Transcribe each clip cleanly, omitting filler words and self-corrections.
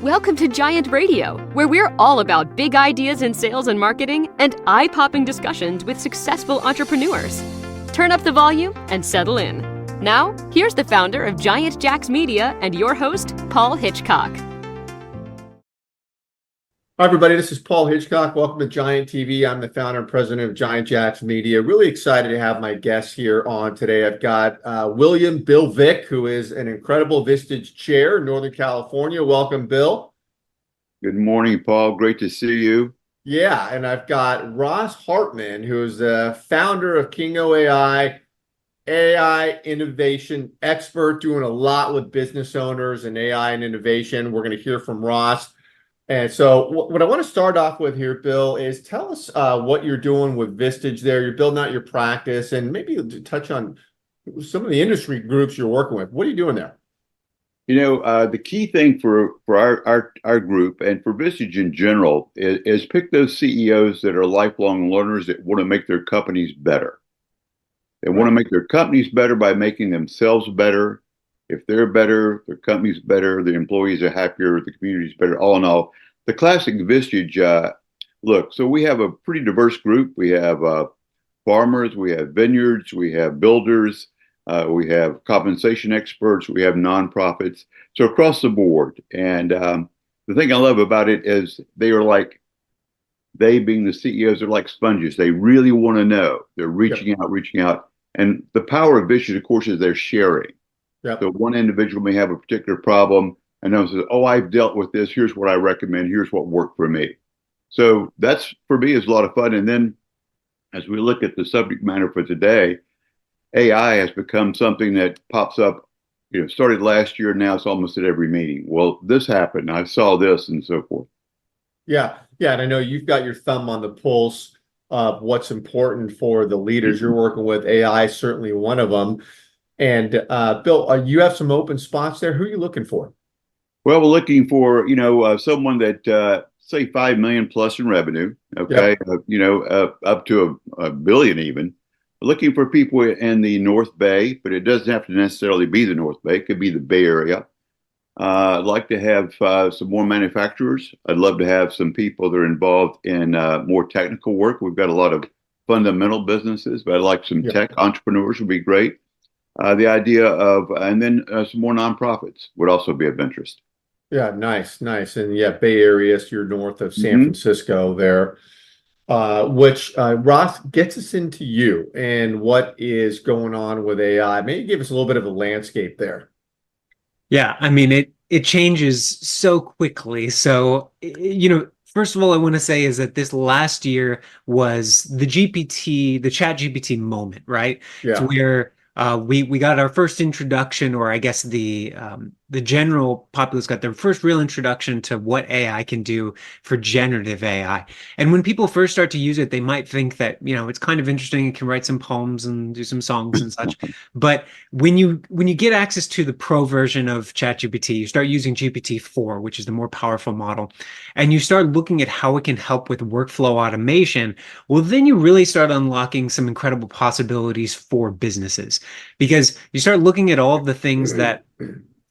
Welcome to Giant Radio, where we're all about big ideas in sales and marketing and eye-popping discussions with successful entrepreneurs. Turn up the volume and settle in. Now, here's the founder of Giant Jacks Media and your host, Paul Hitchcock. Hi, everybody. This is Paul Hitchcock. Welcome to Giant TV. I'm the founder and president of Giant Jacks Media. Really excited to have my guests here on today. I've got Bill Vick, who is an incredible Vistage chair in Northern California. Welcome, Bill. Good morning, Paul. Great to see you. Yeah, and I've got Ross Hartmann, who is the founder of Kiingo AI innovation expert, doing a lot with business owners and AI and innovation. We're going to hear from Ross. And so what I want to start off with here, Bill, is tell us what you're doing with Vistage there. You're building out your practice and maybe touch on some of the industry groups you're working with. What are you doing there? You know, the key thing for our group and for Vistage in general is pick those CEOs that are lifelong learners that want to make their companies better. They want to make their companies better by making themselves better. If they're better, their company's better, the employees are happier, the community's better. All in all, the classic Vistage look. So we have a pretty diverse group. We have farmers, we have vineyards, we have builders, we have compensation experts, we have nonprofits. So across the board. And the thing I love about it is they being the CEOs, are like sponges. They really want to know. They're reaching out. And the power of Vistage, of course, is they're sharing. Yep. So one individual may have a particular problem and then says, oh, I've dealt with this. Here's what I recommend. Here's what worked for me. So that's, for me, is a lot of fun. And then as we look at the subject matter for today, AI has become something that pops up, started last year. Now it's almost at every meeting. Well, this happened. I saw this and so forth. Yeah. And I know you've got your thumb on the pulse of what's important for the leaders you're working with. AI is certainly one of them. And Bill, you have some open spots there. Who are you looking for? Well, we're looking for, someone that, say, 5 million plus in revenue. Okay. Yep. Up to a billion even. We're looking for people in the North Bay, but it doesn't have to necessarily be the North Bay. It could be the Bay Area. I'd like to have some more manufacturers. I'd love to have some people that are involved in more technical work. We've got a lot of fundamental businesses, but I'd like some tech entrepreneurs would be great. The idea of, and then some more nonprofits would also be of interest. Yeah, nice. And yeah, Bay Area, so you're north of San Francisco there, which Ross gets us into you and what is going on with AI. Maybe give us a little bit of a landscape there. Yeah, I mean, it changes so quickly. So, first of all, I want to say is that this last year was the chat GPT moment, right? Yeah. It's where we got our first introduction, or I guess the general populace got their first real introduction to what AI can do for generative AI. And when people first start to use it, they might think that, it's kind of interesting. It can write some poems and do some songs and such. But when you get access to the pro version of ChatGPT, you start using GPT-4, which is the more powerful model, and you start looking at how it can help with workflow automation, well, then you really start unlocking some incredible possibilities for businesses, because you start looking at all of the things that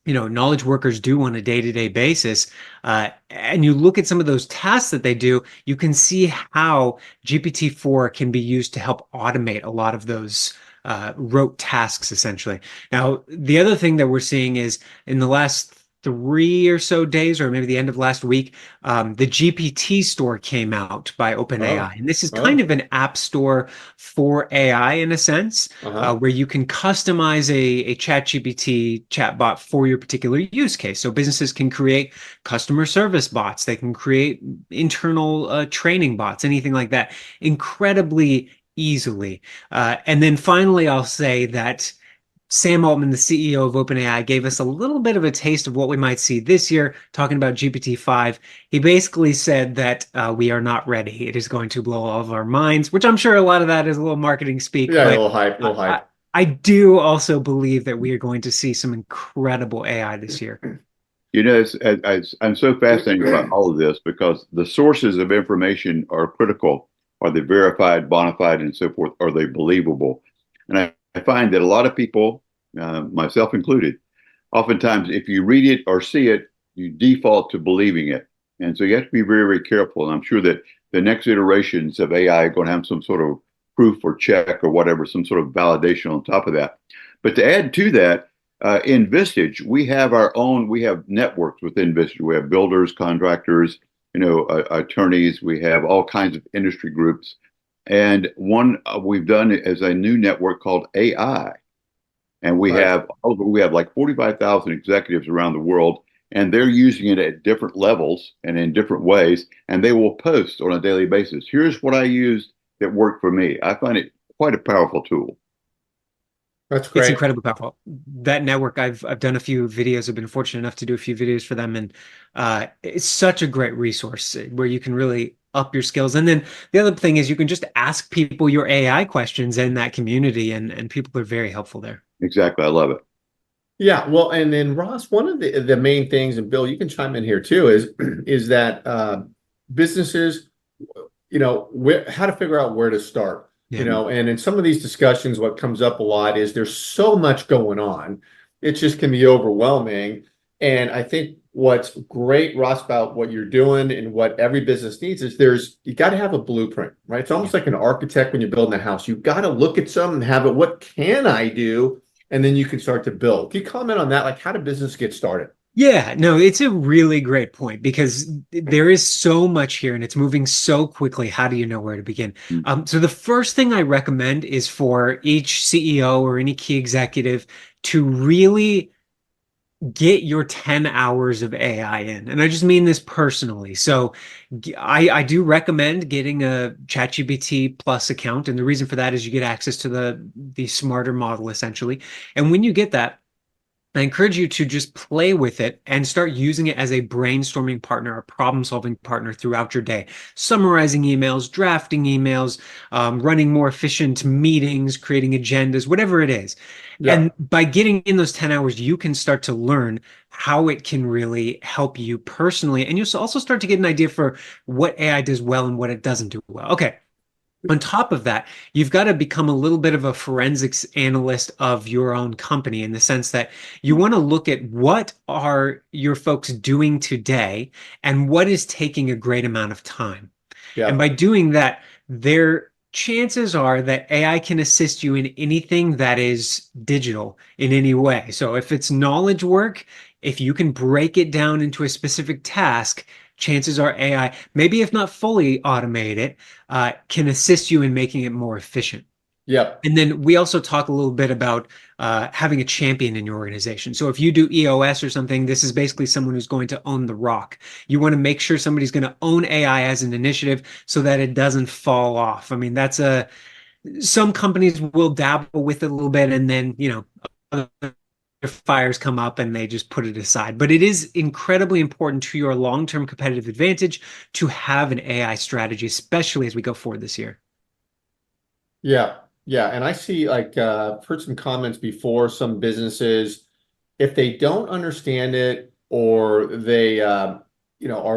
knowledge workers do on a day-to-day basis, and you look at some of those tasks that they do, you can see how GPT-4 can be used to help automate a lot of those rote tasks, essentially. Now, the other thing that we're seeing is in the last 3 or so days, or maybe the end of last week, the GPT store came out by OpenAI. And this is kind of an app store for AI in a sense, where you can customize a ChatGPT chatbot for your particular use case. So businesses can create customer service bots. They can create internal training bots, anything like that, incredibly easily. And then finally, I'll say that Sam Altman, the CEO of OpenAI, gave us a little bit of a taste of what we might see this year, talking about GPT-5. He basically said that we are not ready. It is going to blow all of our minds, which I'm sure a lot of that is a little marketing speak. Yeah, but a little hype. I do also believe that we are going to see some incredible AI this year. I'm so fascinated about all of this because the sources of information are critical. Are they verified, bona fide, and so forth? Are they believable? And I find that a lot of people, myself included, oftentimes if you read it or see it, you default to believing it. And so you have to be very, very careful. And I'm sure that the next iterations of AI are going to have some sort of proof or check or whatever, some sort of validation on top of that. But to add to that, in Vistage, we have we have networks within Vistage. We have builders, contractors, attorneys. We have all kinds of industry groups. And one we've done is a new network called AI. And we have like 45,000 executives around the world, and they're using it at different levels and in different ways. And they will post on a daily basis. Here's what I used that worked for me. I find it quite a powerful tool. That's great. It's incredibly powerful. That network, I've done a few videos. I've been fortunate enough to do a few videos for them, and it's such a great resource where you can really up your skills. And then the other thing is you can just ask people your AI questions in that community, and people are very helpful there. Exactly. I love it. Yeah, well, and then Ross, one of the main things, and Bill, you can chime in here too, is that businesses, how to figure out where to start. Yeah. And in some of these discussions, what comes up a lot is there's so much going on. It just can be overwhelming. And I think what's great, Ross, about what you're doing and what every business needs is you got to have a blueprint, right? It's almost like an architect when you're building a house. You've got to look at something and have it, what can I do? And then you can start to build. Can you comment on that? Like, how did business get started? Yeah, no, it's a really great point because there is so much here and it's moving so quickly. How do you know where to begin? So the first thing I recommend is for each CEO or any key executive to really get your 10 hours of AI in. And I just mean this personally. So I do recommend getting a ChatGPT Plus account. And the reason for that is you get access to the smarter model essentially. And when you get that, I encourage you to just play with it and start using it as a brainstorming partner, a problem-solving partner throughout your day. Summarizing emails, drafting emails, running more efficient meetings, creating agendas, whatever it is. Yeah. And by getting in those 10 hours, you can start to learn how it can really help you personally. And you'll also start to get an idea for what AI does well and what it doesn't do well. Okay. On top of that, you've got to become a little bit of a forensics analyst of your own company in the sense that you want to look at what are your folks doing today and what is taking a great amount of time. Yeah. And by doing that, their chances are that AI can assist you in anything that is digital in any way. So if it's knowledge work, if you can break it down into a specific task, chances are AI, maybe if not fully automate it, can assist you in making it more efficient. Yep. And then we also talk a little bit about having a champion in your organization. So if you do EOS or something, this is basically someone who's going to own the rock. You want to make sure somebody's going to own AI as an initiative so that it doesn't fall off. I mean, some companies will dabble with it a little bit and then, fires come up and they just put it aside. But it is incredibly important to your long-term competitive advantage to have an AI strategy, especially as we go forward this year. Yeah. Yeah. And I see I've heard some comments before, some businesses, if they don't understand it or they, are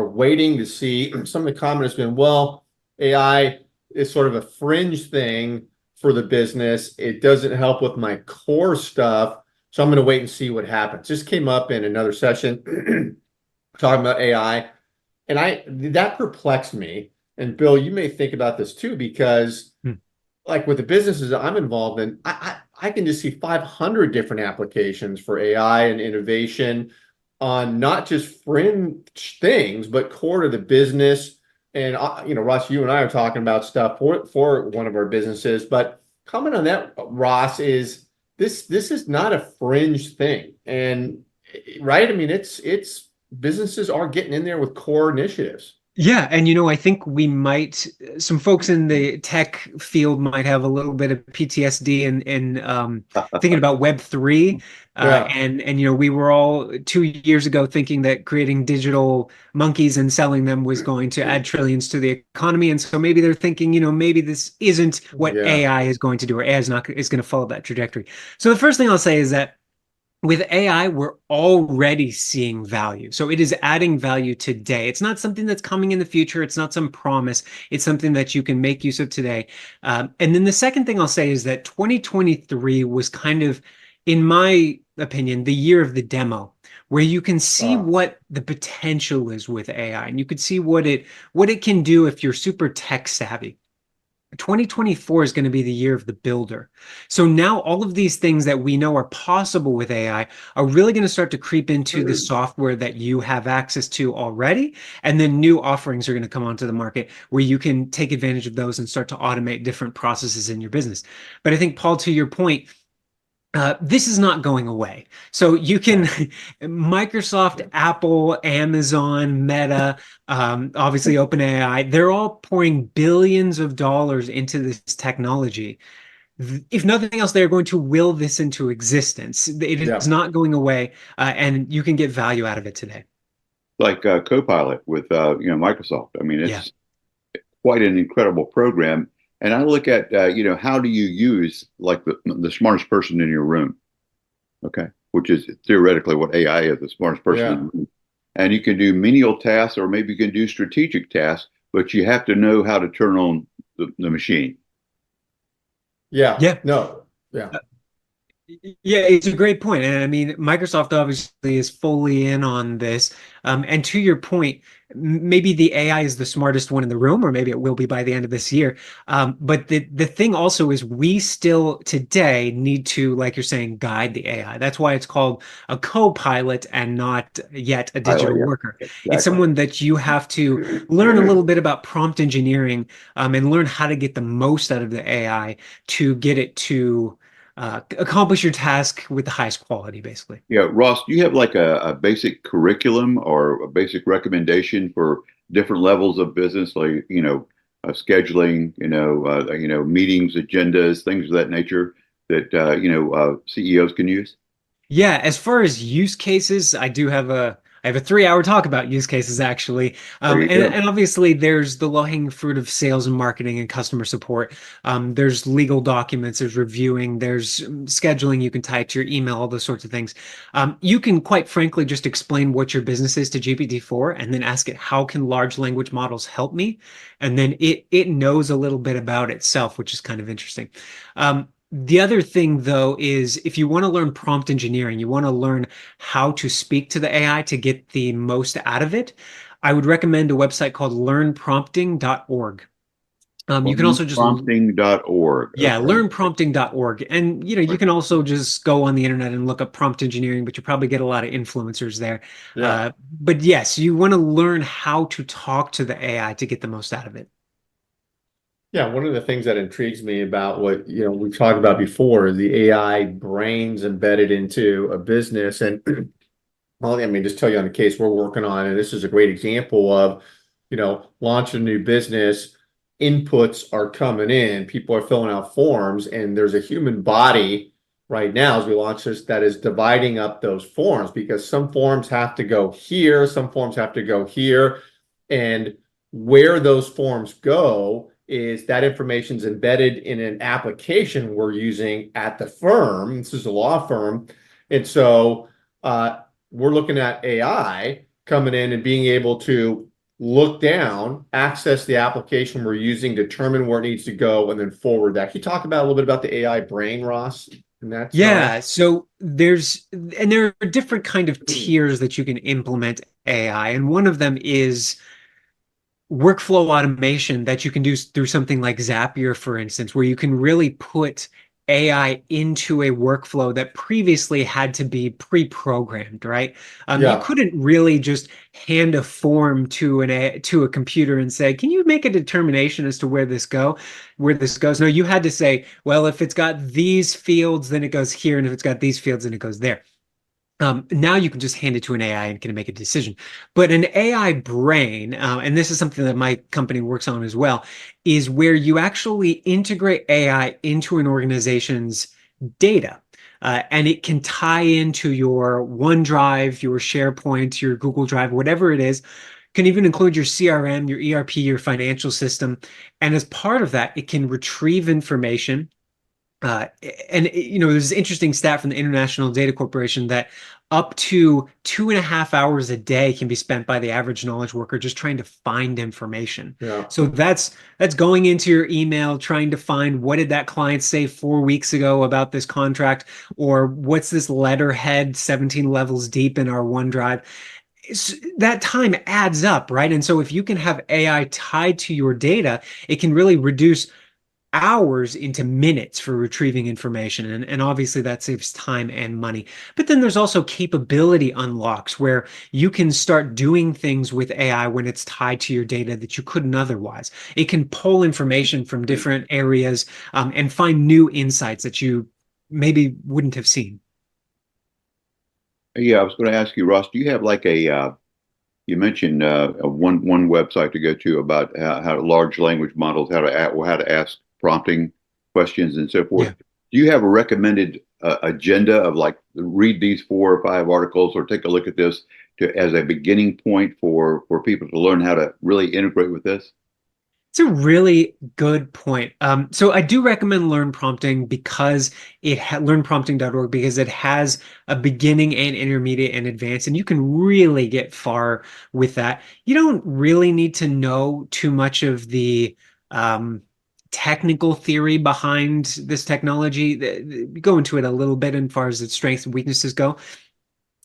waiting to see, some of the comment has been, well, AI is sort of a fringe thing for the business. It doesn't help with my core stuff. So I'm going to wait and see what happens. This came up in another session talking about AI, and that perplexed me. And Bill, you may think about this too, because like with the businesses that I'm involved in, I can just see 500 different applications for AI and innovation on not just fringe things, but core to the business. And Ross, you and I are talking about stuff for one of our businesses. But comment on that, Ross, is this is not a fringe thing, and right? I mean, it's businesses are getting in there with core initiatives. Yeah, and I think some folks in the tech field might have a little bit of PTSD in thinking about Web3. And we were all 2 years ago thinking that creating digital monkeys and selling them was going to add trillions to the economy. And so maybe they're thinking, maybe this isn't what AI is going to do, or AI is going to follow that trajectory. So the first thing I'll say is that with AI, we're already seeing value. So it is adding value today. It's not something that's coming in the future. It's not some promise. It's something that you can make use of today. And then the second thing I'll say is that 2023 was kind of in my opinion, the year of the demo, where you can see Uh, what the potential is with AI, and you can see what it can do if you're super tech savvy. 2024 is going to be the year of the builder. So now all of these things that we know are possible with AI are really going to start to creep into the software that you have access to already. And then new offerings are going to come onto the market where you can take advantage of those and start to automate different processes in your business. But I think, Paul, to your point, this is not going away. So you can, Microsoft, Apple, Amazon, Meta, obviously OpenAI, they're all pouring billions of dollars into this technology. If nothing else, they're going to will this into existence. It is yeah. not going away, and you can get value out of it today. Like Copilot with Microsoft. I mean, Yeah. it's quite an incredible program. And I look at how do you use like the smartest person in your room, okay, which is theoretically what AI is, the smartest person in Yeah. the room. And you can do menial tasks, or maybe you can do strategic tasks, but you have to know how to turn on the machine. Yeah. Yeah. No. Yeah. Yeah, it's a great point. And I mean, Microsoft obviously is fully in on this. And to your point, maybe the AI is the smartest one in the room, or maybe it will be by the end of this year. But the thing also is we still today need to, like you're saying, guide the AI. That's why it's called a co-pilot and not yet a digital Yeah, worker. It's exactly. someone that you have to learn a little bit about prompt engineering, and learn how to get the most out of the AI to get it to accomplish your task with the highest quality, basically. Yeah, Ross, do you have like a basic curriculum or a basic recommendation for different levels of business, like scheduling, meetings, agendas, things of that nature that CEOs can use? Yeah, as far as use cases, I have a 3 hour talk about use cases actually. There you And, go. and obviously there's the low-hanging fruit of sales and marketing and customer support. There's legal documents, there's reviewing, there's scheduling you can type to your email, all those sorts of things. You can quite frankly just explain what your business is to GPT-4 and then ask it, how can large language models help me? And then it knows a little bit about itself, which is kind of interesting. The other thing, though, is if you want to learn prompt engineering, you want to learn how to speak to the AI to get the most out of it, I would recommend a website called learnprompting.org. You can also just, Prompting.org. yeah, Okay. learnprompting.org. And, you can also just go on the internet and look up prompt engineering, but you probably get a lot of influencers there. Yeah. But yes, you want to learn how to talk to the AI to get the most out of it. Yeah, one of the things that intrigues me about what, we've talked about before is the AI brains embedded into a business. And well, I mean, just tell you on the case we're working on, and this is a great example of, launch a new business, inputs are coming in, people are filling out forms, and there's a human body right now as we launch this that is dividing up those forms because some forms have to go here, some forms have to go here, and where those forms go is that information is embedded in an application we're using at the firm. This is a law firm. And so we're looking at AI coming in and being able to look down, access the application we're using, determine where it needs to go, and then forward that. Can you talk about a little bit about the AI brain, Ross, in that side? Yeah, so there are different kind of tiers that you can implement AI, and one of them is workflow automation that you can do through something like Zapier, for instance, where you can really put AI into a workflow that previously had to be pre-programmed, right? You Yeah. couldn't really just hand a form to to a computer and say, "Can you make a determination as to where this goes?" No, you had to say, "Well, if it's got these fields, then it goes here, and if it's got these fields, then it goes there." Now you can just hand it to an AI and can make a decision. But an AI brain, and this is something that my company works on as well, is where you actually integrate AI into an organization's data. And it can tie into your OneDrive, your SharePoint, your Google Drive, whatever it is. Can even include your CRM, your ERP, your financial system. And as part of that, it can retrieve information, and there's this interesting stat from the International Data Corporation that up to 2.5 hours a day can be spent by the average knowledge worker just trying to find information. Yeah. So that's going into your email, trying to find what did that client say 4 weeks ago about this contract, or what's this letterhead 17 levels deep in our OneDrive. That time adds up, right? And so if you can have AI tied to your data, it can really reduce hours into minutes for retrieving information. And obviously that saves time and money. But then there's also capability unlocks where you can start doing things with AI when it's tied to your data that you couldn't otherwise. It can pull information from different areas and find new insights that you maybe wouldn't have seen. Yeah, I was going to ask you, Ross, do you have like you mentioned one website to go to about how large language models, how to ask prompting questions and so forth. Yeah. Do you have a recommended agenda of like read these 4 or 5 articles or take a look at this as a beginning point for people to learn how to really integrate with this? It's a really good point. So I do recommend Learn Prompting because learnprompting.org, because it has a beginning and intermediate and advanced, and you can really get far with that. You don't really need to know too much of the technical theory behind this technology. Go into it a little bit as far as its strengths and weaknesses go.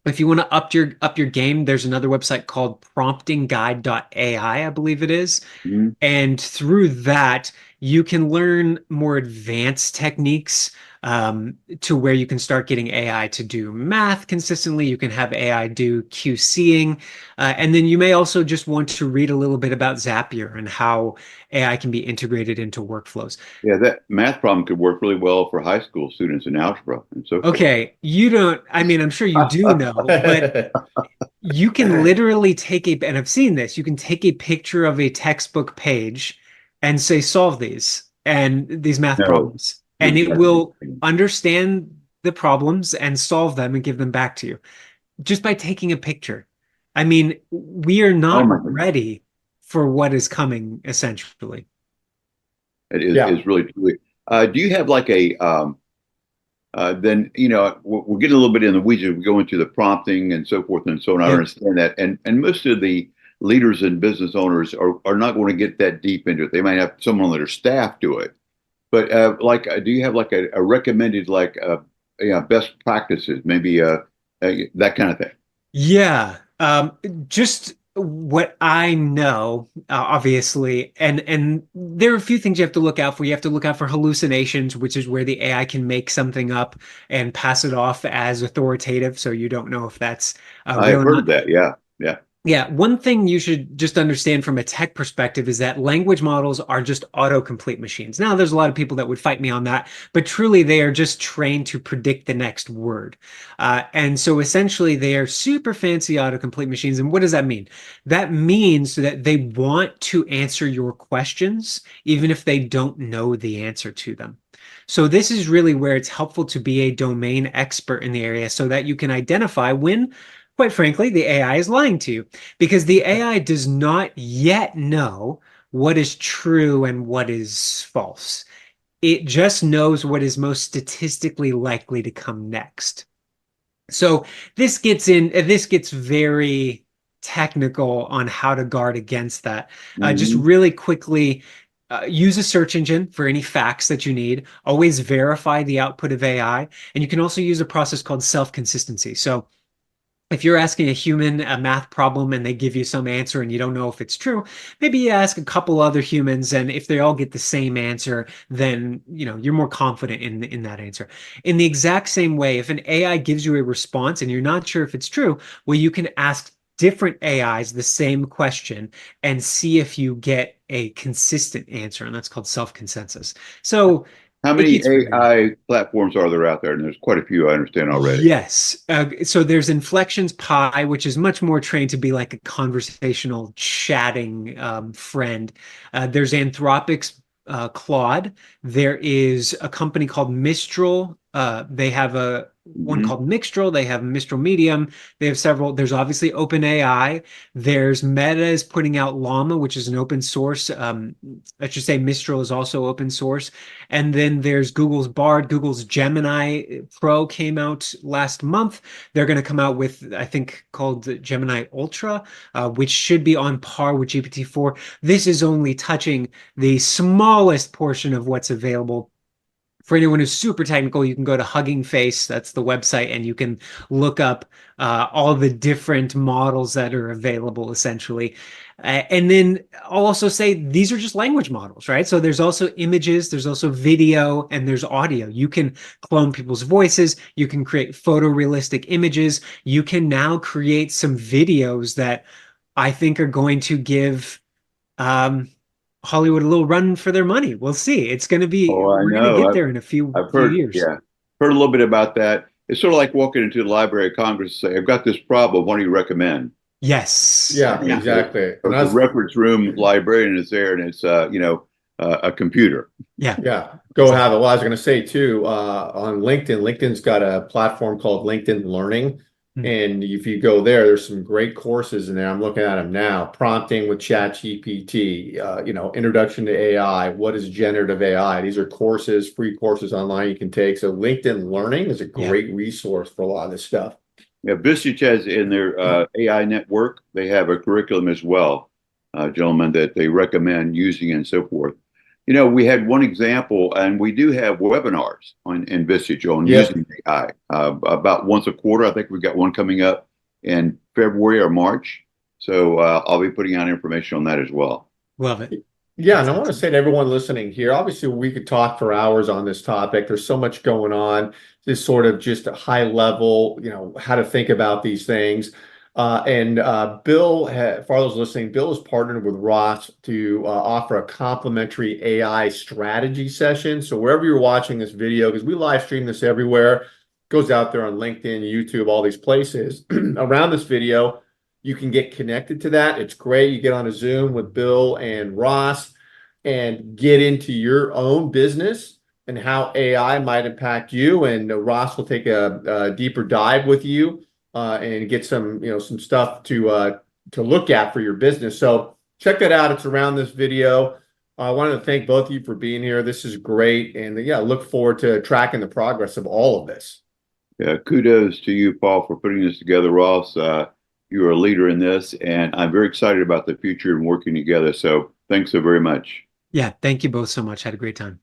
If you want to up your game, there's another website called promptingguide.ai, I believe it is. Mhm. And through that, you can learn more advanced techniques to where you can start getting AI to do math consistently. You can have AI do QCing. And then you may also just want to read a little bit about Zapier and how AI can be integrated into workflows. Yeah, that math problem could work really well for high school students in algebra and so forth. Okay, you don't, I mean, I'm sure you do know, but you can literally take and I've seen this, you can take a picture of a textbook page and say, solve these math No, problems, and no, it that's will interesting. understand the problems and solve them and give them back to you just by taking a picture. I mean, we are Oh not my goodness. ready for what is coming, essentially. It Yeah. is really truly. Do you have like a then we're getting a little bit in the weeds as we go into the prompting and so forth and so on. I Yep. understand that, and most of the leaders and business owners are not going to get that deep into it. They might have someone on their staff do it, but do you have like a recommended like best practices, maybe that kind of thing? Yeah, just what I know, obviously, and there are a few things you have to look out for. You have to look out for hallucinations, which is where the AI can make something up and pass it off as authoritative, so you don't know if that's real I've or heard not. of that. Yeah, yeah. Yeah, one thing you should just understand from a tech perspective is that language models are just autocomplete machines. Now, there's a lot of people that would fight me on that, but truly they are just trained to predict the next word. And so essentially they are super fancy autocomplete machines. And what does that mean? That means that they want to answer your questions, even if they don't know the answer to them. So this is really where it's helpful to be a domain expert in the area so that you can identify when, quite frankly, the AI is lying to you, because the AI does not yet know what is true and what is false. It just knows what is most statistically likely to come next. So this gets very technical on how to guard against that. Just Hmm. really quickly, use a search engine for any facts that you need. Always verify the output of AI. And you can also use a process called self-consistency. So if you're asking a human a math problem and they give you some answer and you don't know if it's true, maybe you ask a couple other humans, and if they all get the same answer, then you're more confident in that answer. In the exact same way, if an AI gives you a response and you're not sure if it's true, well, you can ask different AIs the same question and see if you get a consistent answer, and that's called self-consensus. So How it many gets very good. AI platforms are there out there? And there's quite a few, I understand already. Yes. So there's Inflections Pi, which is much more trained to be like a conversational chatting friend. There's Anthropic's Claude. There is a company called Mistral They have a one Mhm. called Mixtral. They have Mistral Medium. They have several. There's obviously OpenAI. There's Meta is putting out Llama, which is an open source. I should say Mistral is also open source. And then there's Google's Bard. Google's Gemini Pro came out last month. They're going to come out with, I think, called Gemini Ultra, which should be on par with GPT-4. This is only touching the smallest portion of what's available. For anyone who's super technical, you can go to Hugging Face, that's the website, and you can look up all the different models that are available, essentially. And then I'll also say these are just language models, right? So there's also images, there's also video, and there's audio. You can clone people's voices, you can create photorealistic images, you can now create some videos that I think are going to give Hollywood a little run for their money. We'll see. It's going to be, Oh, I we're going to know. get there in a few I've heard, years. yeah, heard a little bit about that. It's sort of like walking into the Library of Congress and say, I've got this problem. What do you recommend? Yes. Yeah, Yeah. exactly. And The reference room librarian is there, and it's a computer. Yeah. yeah, go have it. Well, I was going to say too, on LinkedIn, LinkedIn's got a platform called LinkedIn Learning. Hmm. And if you go there, there's some great courses in there. I'm looking at them now. Prompting with ChatGPT, introduction to AI. What is generative AI? These are courses, free courses online you can take. So LinkedIn Learning is a Yeah. great resource for a lot of this stuff. Yeah, Vistage has in their AI network, they have a curriculum as well, gentlemen, that they recommend using and so forth. We had one example, and we do have webinars in Vistage on Yep. using AI about once a quarter. I think we've got one coming up in February or March. So I'll be putting out information on that as well. Love it. Yeah, and I want to say to everyone listening here, obviously we could talk for hours on this topic. There's so much going on. This sort of just a high level, how to think about these things. And Bill, for those listening, Bill has partnered with Ross to offer a complimentary AI strategy session. So wherever you're watching this video, because we live stream this everywhere, goes out there on LinkedIn, YouTube, all these places. Around this video, you can get connected to that. It's great. You get on a Zoom with Bill and Ross and get into your own business and how AI might impact you. And Ross will take a deeper dive with you and get some stuff to look at for your business. So check that out. It's around this video. I wanted to thank both of you for being here. This is great. And yeah, look forward to tracking the progress of all of this. Yeah, kudos to you, Paul, for putting this together, Ross. You're a leader in this, and I'm very excited about the future and working together. So thanks so very much. Yeah. Thank you both so much. Had a great time.